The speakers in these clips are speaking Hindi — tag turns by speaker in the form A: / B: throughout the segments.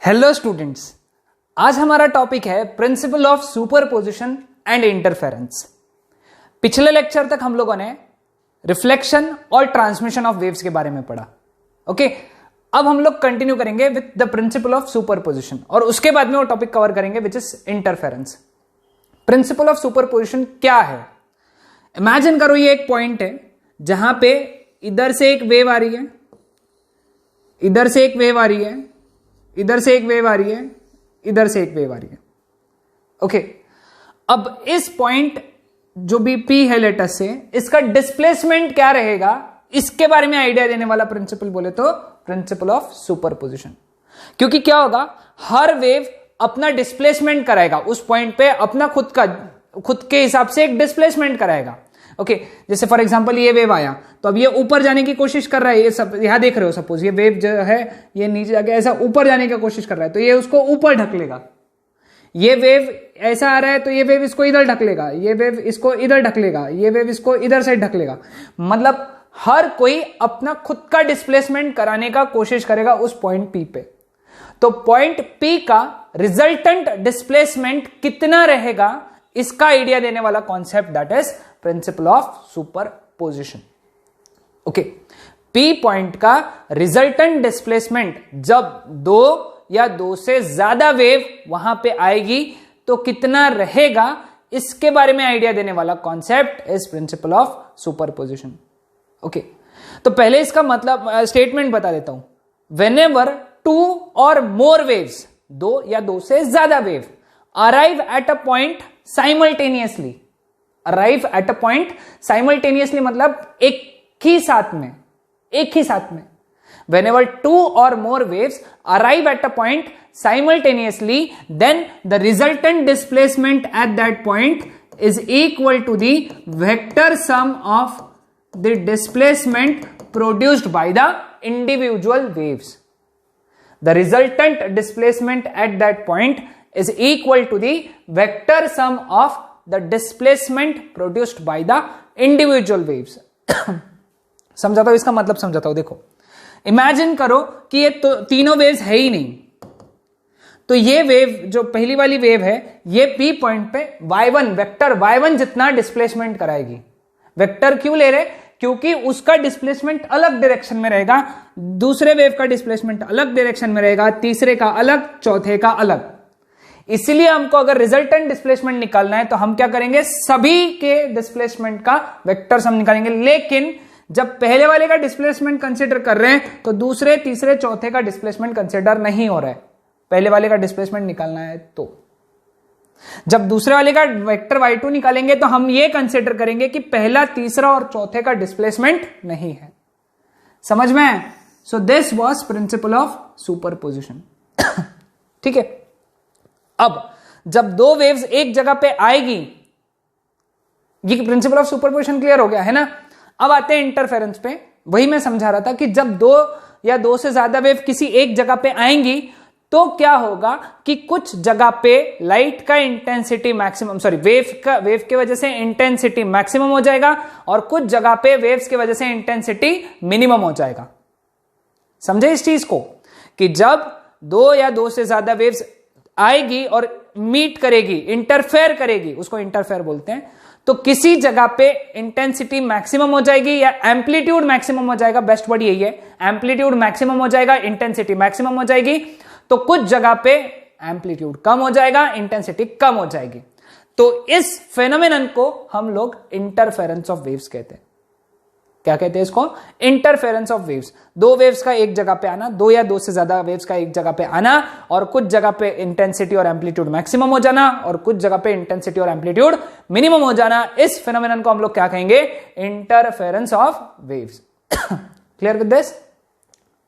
A: हेलो स्टूडेंट्स, आज हमारा टॉपिक है principle of superposition and interference. पिछले लेक्चर तक हम लोगों ने रिफ्लेक्शन और ट्रांसमिशन ऑफ वेव्स के बारे में पढ़ा। ओके, अब हम लोग कंटिन्यू करेंगे with the principle of superposition और उसके बाद में वो टॉपिक कवर करेंगे which is interference. Principle of superposition क्या है? इमेजिन करो ये एक पॉइंट है जहां पे इधर से एक वेव आ रही है, इधर से एक वेव आ रही है, इधर से एक वेव आ रही है, इधर से एक वेव आ रही है। ओके, अब इस पॉइंट जो भी P है लेटस से, इसका डिस्प्लेसमेंट क्या रहेगा, इसके बारे में आइडिया देने वाला प्रिंसिपल बोले तो प्रिंसिपल ऑफ सुपरपोजिशन। क्योंकि क्या होगा, हर वेव अपना डिस्प्लेसमेंट कराएगा उस पॉइंट पे, अपना खुद के हिसाब से एक डिस्प्लेसमेंट कराएगा। ओके, जैसे फॉर एग्जांपल ये वेव आया तो अब ये ऊपर जाने की कोशिश कर रहा है, ये सब यहां देख रहे हो, सपोज ये वेव जो है ये नीचे जाके ऐसा ऊपर जाने की कोशिश कर रहा है तो ये उसको ऊपर ढकेलेगा। ये वेव ऐसा आ रहा है तो ये वेव इसको इधर ढकेलेगा, ये वेव इसको इधर ढकेलेगा, ये वेव इसको इधर साइड ढकेलेगा। मतलब हर कोई अपना खुद का डिस्प्लेसमेंट कराने का कोशिश करेगा उस पॉइंट P पे। तो पॉइंट P का रिजल्टेंट डिस्प्लेसमेंट कितना रहेगा, इसका आइडिया देने वाला concept that is principle of superposition. Okay, P point का रिजल्टेंट डिस्प्लेसमेंट जब दो या दो से ज्यादा वेव वहां पे आएगी तो कितना रहेगा, इसके बारे में आइडिया देने वाला concept is principle of superposition. Okay, तो पहले इसका मतलब स्टेटमेंट बता देता हूं। व्हेनेवर टू और मोर वेव्स, दो या दो से ज्यादा wave arrive at a point simultaneously, arrive at a point simultaneously मतलब एक ही साथ में। Whenever two or more waves arrive at a point simultaneously, then the resultant displacement at that point is equal to the vector sum of the displacement produced by the individual waves. The resultant displacement at that point is equal to the vector sum of the displacement produced by the individual waves. समझाता हूं, इसका मतलब समझाता हूं। देखो, इमेजिन करो कि ये तो तीनों वेव्स है ही नहीं, तो ये वेव जो पहली वाली वेव है ये P पॉइंट पे y1 वेक्टर y1 जितना डिस्प्लेसमेंट कराएगी। वेक्टर क्यों ले रहे? क्योंकि उसका डिस्प्लेसमेंट अलग डायरेक्शन में रहेगा, दूसरे वेव का डिस्प्लेसमेंट अलग डायरेक्शन में रहेगा, तीसरे का अलग, चौथे का अलग। इसलिए हमको अगर रिजल्टेंट डिस्प्लेसमेंट निकालना है तो हम क्या करेंगे, सभी के डिस्प्लेसमेंट का वेक्टर सम निकालेंगे। लेकिन जब पहले वाले का डिस्प्लेसमेंट कंसीडर कर रहे हैं तो दूसरे, तीसरे, चौथे का डिस्प्लेसमेंट कंसीडर नहीं हो रहा है। पहले वाले का डिस्प्लेसमेंट निकालना है तो जब दूसरे वाले का वेक्टर y2 निकालेंगे तो हम ये कंसीडर करेंगे कि पहला, तीसरा और चौथे का डिस्प्लेसमेंट नहीं है। समझ में? So this was principle of superposition. ठीक है, अब जब दो वेव्स एक जगह पे आएगी, ये प्रिंसिपल ऑफ सुपरपोजिशन क्लियर हो गया है ना। अब आते हैं इंटरफेरेंस पे। वही मैं समझा रहा था कि जब दो या दो से ज्यादा वेव किसी एक जगह पे आएंगी तो क्या होगा कि कुछ जगह पे लाइट का इंटेंसिटी मैक्सिमम, वेव के वजह से इंटेंसिटी मैक्सिमम हो जाएगा और कुछ जगह पे वेव्स की वजह से इंटेंसिटी मिनिमम हो जाएगा। समझे इस चीज को कि जब दो या दो से ज्यादा वेव्स आएगी और मीट करेगी, इंटरफेयर करेगी, उसको इंटरफेयर बोलते हैं, तो किसी जगह पे इंटेंसिटी मैक्सिमम हो जाएगी या एम्पलीट्यूड मैक्सिमम हो जाएगा। बेस्ट वर्ड यही है, एम्पलीट्यूड मैक्सिमम हो जाएगा, इंटेंसिटी मैक्सिमम हो जाएगी। तो कुछ जगह पे एम्पलीट्यूड कम हो जाएगा, इंटेंसिटी कम हो जाएगी। तो इस फेनोमेनन को हम लोग इंटरफेरेंस ऑफ वेव्स कहते हैं। क्या कहते हैं इसको? Interference of waves. दो वेव्स का एक जगह पे आना, दो या दो से ज्यादा वेव्स का एक जगह पे आना और कुछ जगह पे इंटेंसिटी और एम्पलीट्यूड मैक्सिमम हो जाना और कुछ जगह पे इंटेंसिटी और एम्पलीट्यूड मिनिमम हो जाना, इस फेनोमेनन को हम लोग क्या कहेंगे? Interference of waves. Clear with this?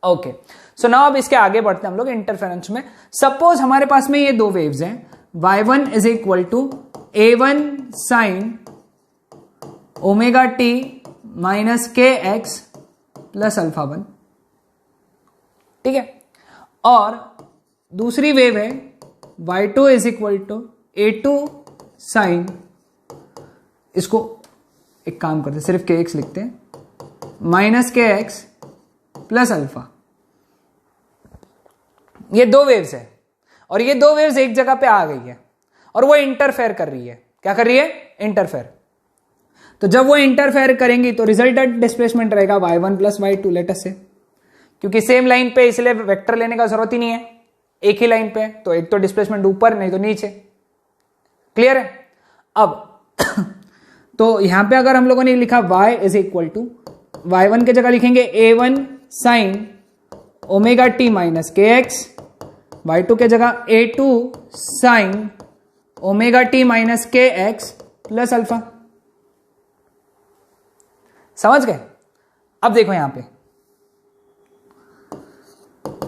A: Okay, so now अब इसके आगे बढ़ते हैं हम लोग इंटरफेरेंस में। सपोज हमारे पास में ये दो वेव्स हैं, y1 is equal to a1 sine omega t minus k x plus alpha 1। ठीक है, और दूसरी वेव है y2 is equal to a2 sign, इसको एक काम करते हैं, सिर्फ के एक्स लिखते हैं, minus k x plus alpha. ये दो वेव्स है और ये दो वेव्स एक जगह पे आ गई है और वो इंटरफेयर कर रही है। क्या कर रही है? इंटरफेयर। तो जब वो इंटरफेयर करेंगी तो रिजल्टेंट डिस्प्लेसमेंट रहेगा y1 प्लस y2 लेटेस्ट से, क्योंकि सेम लाइन पे इसलिए वेक्टर लेने का जरूरत ही नहीं है, एक ही लाइन पे, तो एक तो डिस्प्लेसमेंट ऊपर नहीं तो नीचे। क्लियर है? अब तो यहां पे अगर हम लोगों ने लिखा y is equal to y1 के जगह लिखेंगे a1 sine omega t minus k x, y2 के जगह a2 sine omega t minus k x plus alpha. समझ गए? अब देखो यहां पे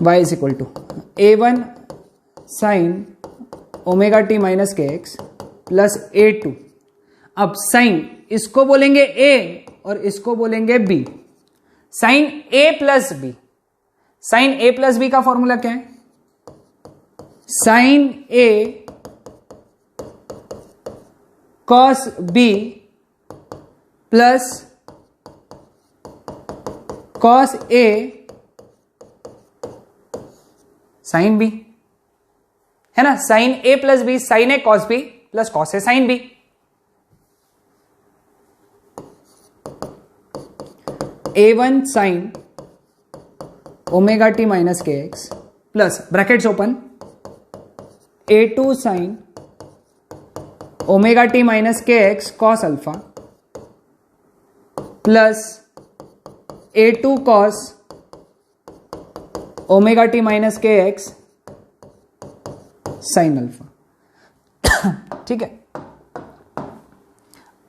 A: y is equal to a1 sine omega t minus k x plus a2। अब साइन इसको बोलेंगे a और इसको बोलेंगे b। Sine a plus b, sine a plus b का फॉर्मूला क्या है? Sine a cos b plus cos a sine b, है ना? Sine a plus b, sine a cos b plus cos a sine b। a1 sine omega t minus k x plus brackets open a2 sine omega t minus k x cos alpha plus a2 cos omega t minus k x sine alpha. ठीक है?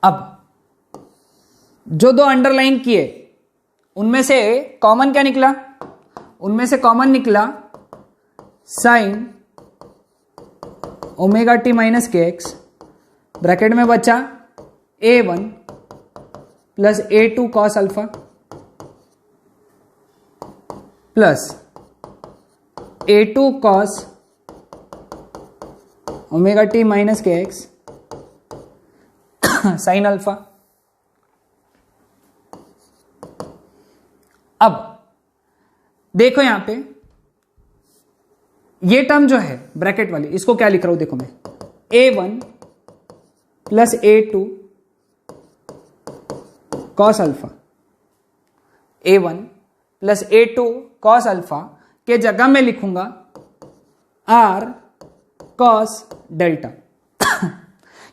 A: अब जो दो अंडरलाइन किए उनमें से कॉमन क्या निकला? उनमें से कॉमन निकला sign omega t minus k x, bracket में बचा a1 plus a2 cos alpha plus a2 cos omega t minus k x sine alpha. अब देखो यहां पे ये टर्म जो है ब्रैकेट वाली, इसको क्या लिख रहा हूं? देखो मैं a1 plus a2 cos alpha, a1 plus a2 cos alpha के जगह में लिखूंगा r कॉस डेल्टा।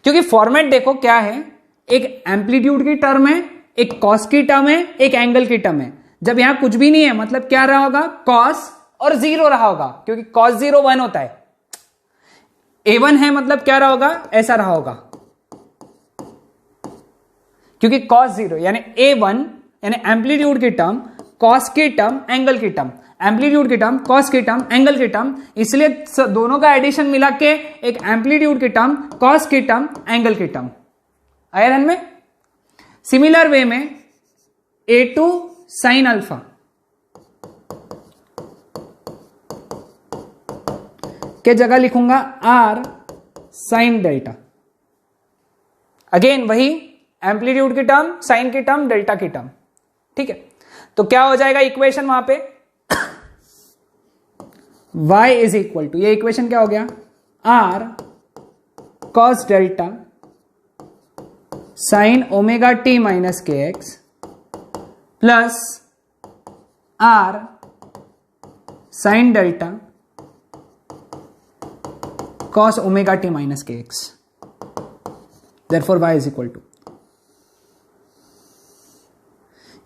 A: क्योंकि फॉर्मेट देखो क्या है, एक एम्पलीट्यूड की टर्म है, एक कॉस की टर्म है, एक एंगल की टर्म है। जब यहां कुछ भी नहीं है मतलब क्या रहा होगा? कॉस और जीरो रहा होगा, क्योंकि कॉस 0 1 होता है। a1 है मतलब क्या रहा होगा? ऐसा रहा होगा, क्योंकि कॉस 0 यानी a1 यानी एम्पलीट्यूड की टर्म, कॉस की टर्म, एंगल की टर्म, एम्पलीट्यूड की टर्म, कॉस की टर्म, एंगल की टर्म, इसलिए दोनों का एडिशन मिला के एक एम्पलीट्यूड की टर्म, कॉस की टर्म, एंगल की टर्म। आया ध्यान में? सिमिलर वे में a2 साइन अल्फा के जगह लिखूंगा r साइन डेल्टा। अगेन वही एम्पलीट्यूड की टर्म, साइन की टर्म, डेल्टा की टर्म। ठीक है? तो क्या हो जाएगा इक्वेशन वहां पे? y इज इक्वल टू, ये इक्वेशन क्या हो गया? r cos delta sine omega t minus k x plus r sine delta cos omega t minus k x. Therefore y is equal to,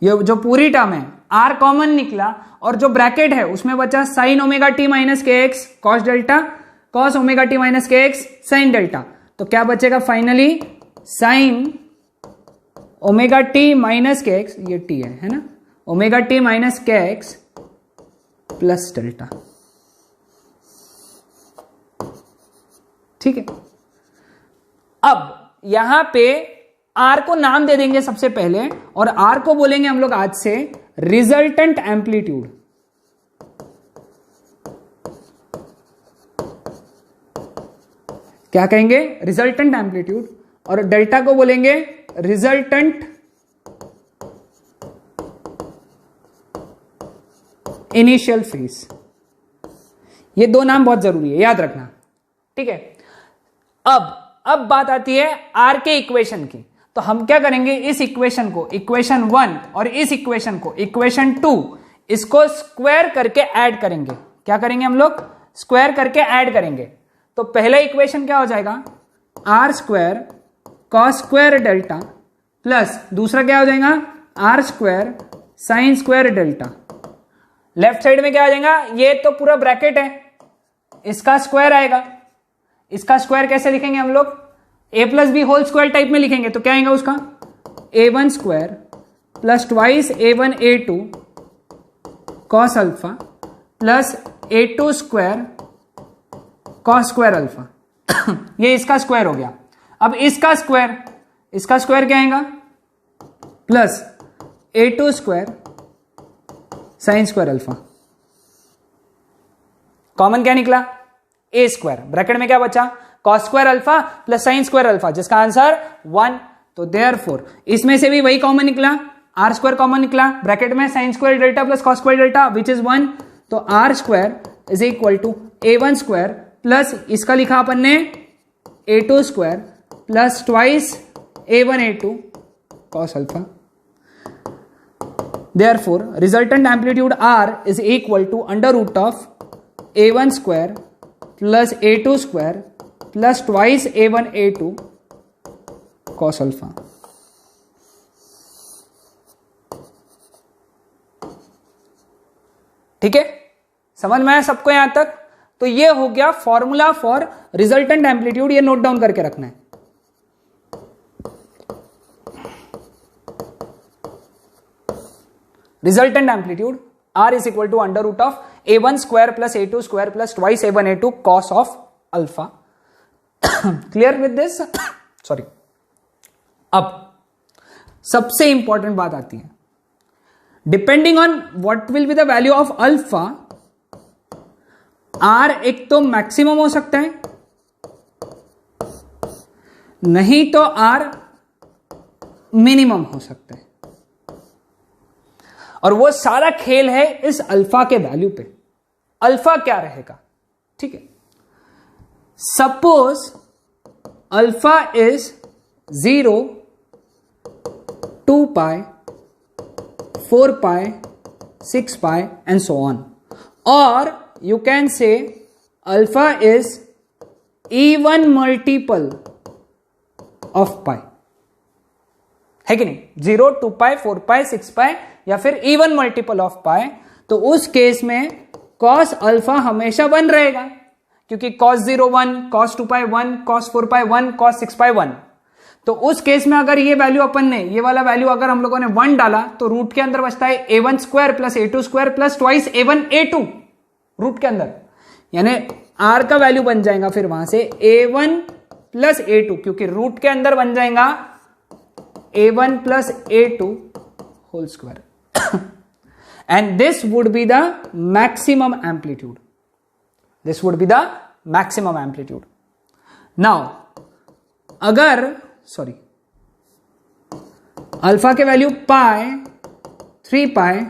A: ये जो पूरी टर्म है r कॉमन निकला और जो ब्रैकेट है उसमें बचा sign omega t minus k x cos delta, cos omega t minus k x sine delta. तो क्या बचेगा finally? Sign omega t minus k x, ये टी है ना, omega t minus k x plus delta. ठीक है? अब यहां पे आर को नाम दे देंगे सबसे पहले, और आर को बोलेंगे हम लोग आज से रिजल्टेंट एम्पलीट्यूड। क्या कहेंगे? Resultant amplitude. और डेल्टा को बोलेंगे रिजल्टेंट इनिशियल फेज। ये दो नाम बहुत जरूरी है, याद रखना, ठीक है। अब बात आती है आर के इक्वेशन की। तो हम क्या करेंगे, इस इक्वेशन को इक्वेशन 1 और इस इक्वेशन को इक्वेशन 2, इसको स्क्वायर करके ऐड करेंगे। क्या करेंगे हम लोग, स्क्वायर करके ऐड करेंगे। तो पहला इक्वेशन क्या हो जाएगा, r square cos square delta plus दूसरा क्या हो जाएगा, r square sine square delta. Left side में क्या आ जाएगा, ये तो पूरा ब्रैकेट है, इसका स्क्वायर आएगा। इसका स्क्वायर कैसे लिखेंगे हम लोग, a plus b whole square type में लिखेंगे। तो क्या आएगा उसका, a1 square plus twice a1 a2 cos alpha plus a2 square cos square alpha. ये इसका स्क्वायर हो गया। अब इसका स्क्वायर क्या आएगा, plus a2 square sine square alpha. Common क्या निकला, ए स्क्वायर, ब्रैकेट में क्या बचा, cos square alpha plus sine square alpha, जिसका आंसर 1। तो देयरफॉर इसमें से भी वही कॉमन निकला, आर स्क्वायर कॉमन निकला, ब्रैकेट में sine square delta plus cos square delta which is 1। तो R square is equal to a1 square plus इसका लिखा अपन ने a2 square plus twice a1 a2 cos alpha. Therefore, resultant amplitude R is equal to under root of a1 square plus a2 square plus twice a1 a2 cos alpha। ठीक है, समझ में आया सबको यहां तक। तो ये हो गया फॉर्मूला फॉर रिजल्टेंट एम्पलीट्यूड, ये नोट डाउन करके रखना है। Resultant amplitude R is equal to under root of a1 square plus a2 square plus twice a1 a2 cos of alpha। Clear with this? Sorry। अब सबसे इंपॉर्टेंट बात आती है, depending on what will be the value of alpha, R एक तो मैक्सिमम हो सकता है, नहीं तो R मिनिमम हो सकता है। और वो सारा खेल है इस अल्फा के वैल्यू पे। अल्फा क्या रहेगा, ठीक है। Suppose alpha is 0, 2 pi, 4 pi, 6 pi and so on. और you can say alpha is even multiple of pi, है कि नहीं। 0, 2 पाई, 4 पाई, 6 पाई या फिर इवन मल्टीपल ऑफ पाई। तो उस केस में कॉस अल्फा हमेशा 1 रहेगा, क्योंकि कॉस 0 1, कॉस 2 पाई 1, कॉस 4 पाई 1, कॉस 6 पाई 1। तो उस केस में अगर ये वैल्यू अपन ने, ये वाला वैल्यू अगर हम लोगों ने 1 डाला, तो रूट के अंदर बचता है a1 square plus a2 square plus twice a1 a2 root के अंदर, यानी r का वैल्यू बन जाएगा फिर वहां से a1 प्लस a2, क्योंकि रूट के अंदर बन जाएगा a1 plus a2 whole square and this would be the maximum amplitude. This would be the maximum amplitude. Now अगर अल्फा के value pi, 3 pi,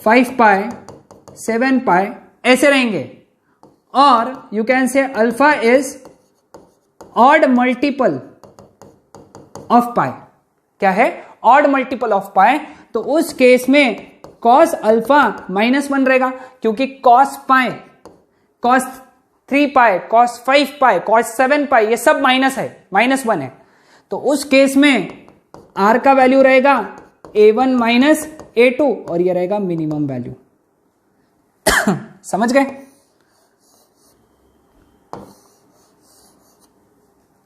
A: 5 pi, 7 pi ऐसे रहेंगे, और you can say alpha is odd multiple of pi. क्या है, ऑड मल्टीपल ऑफ पाई। तो उस केस में कॉस अल्फा -1 रहेगा, क्योंकि कॉस पाई, कॉस 3 पाई, कॉस 5 पाई, कॉस 7 पाई ये सब माइनस है, -1 है। तो उस केस में आर का वैल्यू रहेगा a1 माइनस a2 और ये रहेगा मिनिमम वैल्यू। समझ गए,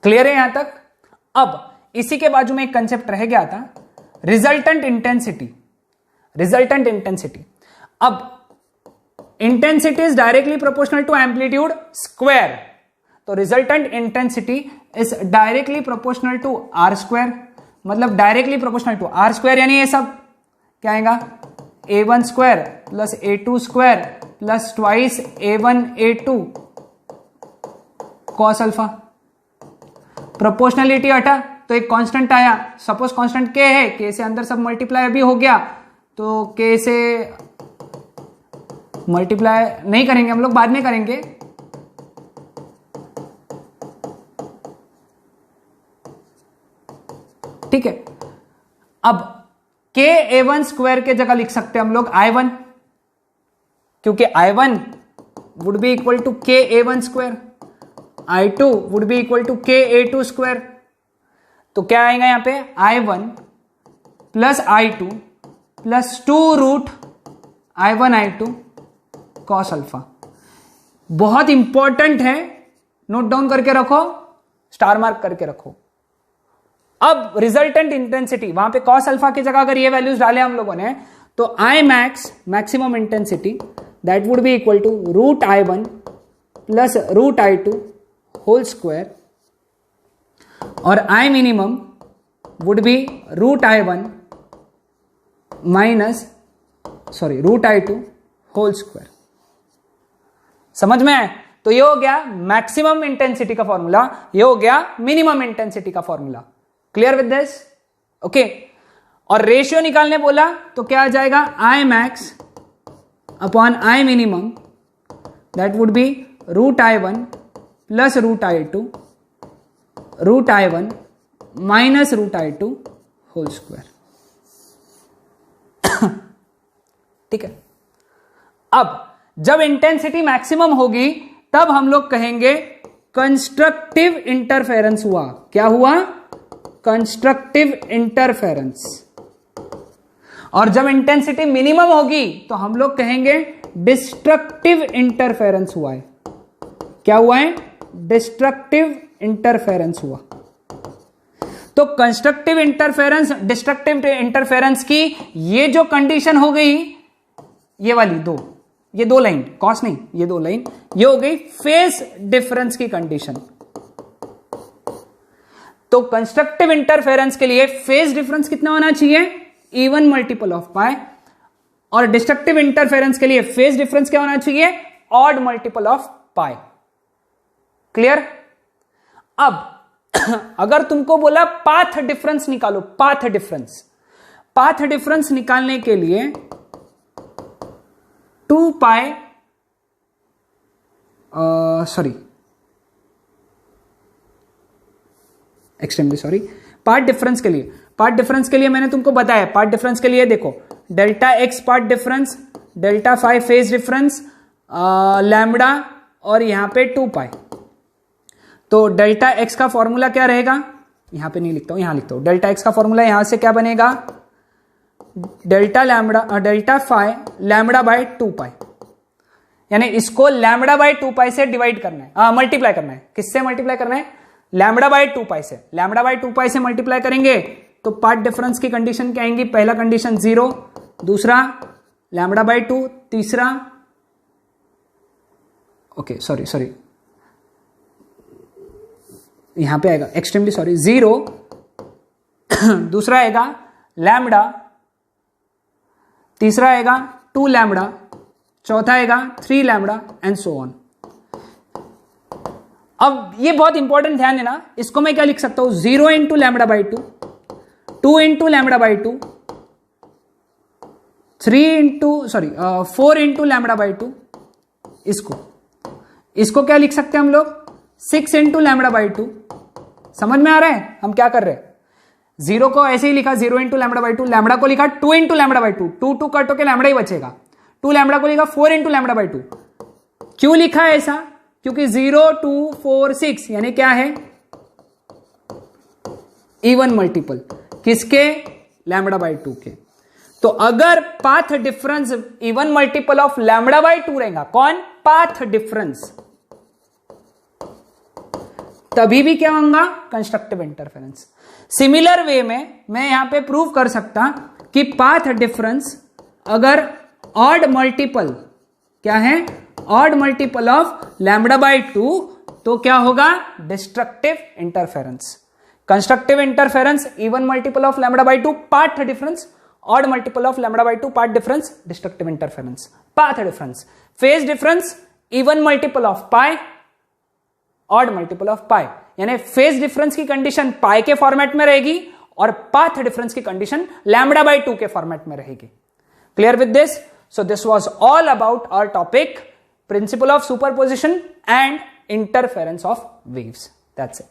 A: क्लियर है यहां तक। अब इसी के बाजू में एक कंसेप्ट रह गया था, रिजल्टेंट इंटेंसिटी। रिजल्टेंट इंटेंसिटी, अब intensity is directly proportional to amplitude square. तो resultant intensity is directly proportional to r square, मतलब directly proportional to r square, यानी ये सब क्या आएगा, a1 square plus a2 square plus twice a1 a2 cos alpha. Proportionality हटा तो एक कांस्टेंट आया, सपोज कांस्टेंट k है, k से अंदर सब मल्टीप्लाई अभी हो गया, तो k से मल्टीप्लाई नहीं करेंगे हम लोग, बाद में करेंगे। ठीक है, अब के A1 स्क्वायर के जगह लिख सकते हैं हम लोग I1, क्योंकि I1 would be equal to k A1 square, I2 would be equal to k A2 square. तो क्या आएगा यहां पे I1 plus I2 plus 2 root I1 I2 cos alpha. बहुत इंपॉर्टेंट है, नोट डाउन करके रखो, स्टार मार्क करके रखो। अब रिजल्टेंट इंटेंसिटी, वहां पे कॉस अल्फा की जगह अगर ये वैल्यूज डाले हम लोगों ने, तो I max maximum intensity that would be equal to root I1 plus root I2 whole square, और I minimum would be root I1 minus root I2 whole square. समझ में आए? तो ये हो गया मैक्सिमम इंटेंसिटी का फॉर्मूला, ये हो गया मिनिमम इंटेंसिटी का formula. Clear with this? Okay. और रेशियो निकालने बोला तो क्या आ जाएगा I max upon I minimum that would be root I1 plus root I2 root I1 minus root I2 whole square. ठीक है, अब जब इंटेंसिटी मैक्सिमम होगी तब हम लोग कहेंगे कंस्ट्रक्टिव इंटरफेरेंस हुआ। क्या हुआ? Constructive interference. और जब इंटेंसिटी मिनिमम होगी तो हम लोग कहेंगे डिस्ट्रक्टिव इंटरफेरेंस हुआ है। क्या हुआ है? डिस्ट्रक्टिव इंटरफेरेंस हुआ। तो कंस्ट्रक्टिव इंटरफेरेंस, डिस्ट्रक्टिव इंटरफेरेंस की ये जो कंडीशन हो गई, ये वाली दो, ये दो लाइन, कॉस नहीं, ये दो लाइन, ये हो गई फेज डिफरेंस की कंडीशन। तो कंस्ट्रक्टिव इंटरफेरेंस के लिए फेज डिफरेंस कितना होना चाहिए? इवन मल्टीपल ऑफ पाई। और डिस्ट्रक्टिव इंटरफेरेंस के लिए फेज डिफरेंस क्या होना चाहिए? Odd multiple of pi. Clear? अब अगर तुमको बोला पाथ डिफरेंस निकालो, पाथ डिफरेंस, पाथ डिफरेंस निकालने के लिए 2 पाई एक्सट्रीमली सॉरी, पार्ट डिफरेंस के लिए, पार्ट डिफरेंस के लिए मैंने तुमको बताया, पार्ट डिफरेंस के लिए देखो delta x path difference, delta phi phase difference, lambda और यहां पे 2 पाई। तो डेल्टा एक्स का फॉर्मूला क्या रहेगा? यहां पे नहीं लिखता हूं, यहां लिखता हूं। डेल्टा एक्स का फॉर्मूला यहां से क्या बनेगा? Delta lambda, delta phi lambda by 2 pi. यानी इसको लैम्बडा बाय 2 पाई से डिवाइड करना है, मल्टीप्लाई करना है। किससे मल्टीप्लाई करना है? लैम्बडा बाय 2 पाई से। लैम्बडा बाय 2 पाई से मल्टीप्लाई करेंगे तो पार्ट डिफरेंस की कंडीशन क्या आएंगी? पहला कंडीशन 0, दूसरा लैम्बडा बाय 2, तीसरा सॉरी यहां पे आएगा एक्सट्रीमली सॉरी 0, दूसरा आएगा लैम्बडा, तीसरा आएगा 2 लैम्बडा, चौथा आएगा 3 लैम्बडा एंड सो ऑन। अब ये बहुत इंपॉर्टेंट ध्यान देना, इसको मैं क्या लिख सकता हूं? 0 into lambda by 2, 2 into lambda by 2, 4 into lambda by 2। इसको क्या लिख सकते हैं हम लोग? 6 इंटू लैम्बडा बाई 2। समझ में आ रहा है हम क्या कर रहे हैं? 0 को ऐसे ही लिखा 0 इंटू लैम्बडा बाई 2, लैम्बडा को लिखा 2 इंटू लैम्बडा बाई 2, 2 कट होकर लैम्बडा ही बचेगा, 2 लैम्बडा को लिखा 4 इंटू लैम्बडा बाई 2। क्यों लिखा है ऐसा? क्योंकि 0, 2, 4, 6 यानी क्या है? इवन मल्टीपल किसके? लैम्बडा बाई 2 के। तो अगर path difference even multiple of lambda by 2 रहेगा, कौन? पाथ डिफरेंस, तभी भी क्या होगा? Constructive interference. सिमिलर वे में मैं यहां पे प्रूव कर सकता कि पाथ डिफरेंस अगर ऑड मल्टीपल, क्या है? Odd multiple of lambda by 2, तो क्या होगा? Destructive interference. Constructive interference even multiple of lambda by 2, path difference odd multiple of lambda by 2, path difference destructive interference. Path difference, phase difference even multiple of pi, odd multiple of pi. यानी फेज डिफरेंस की कंडीशन पाई के फॉर्मेट में रहेगी और पाथ डिफरेंस की कंडीशन लैम्बडा बाई 2 के फॉर्मेट में रहेगी। Clear with this? So this was all about our topic, principle of superposition and interference of waves. That's it.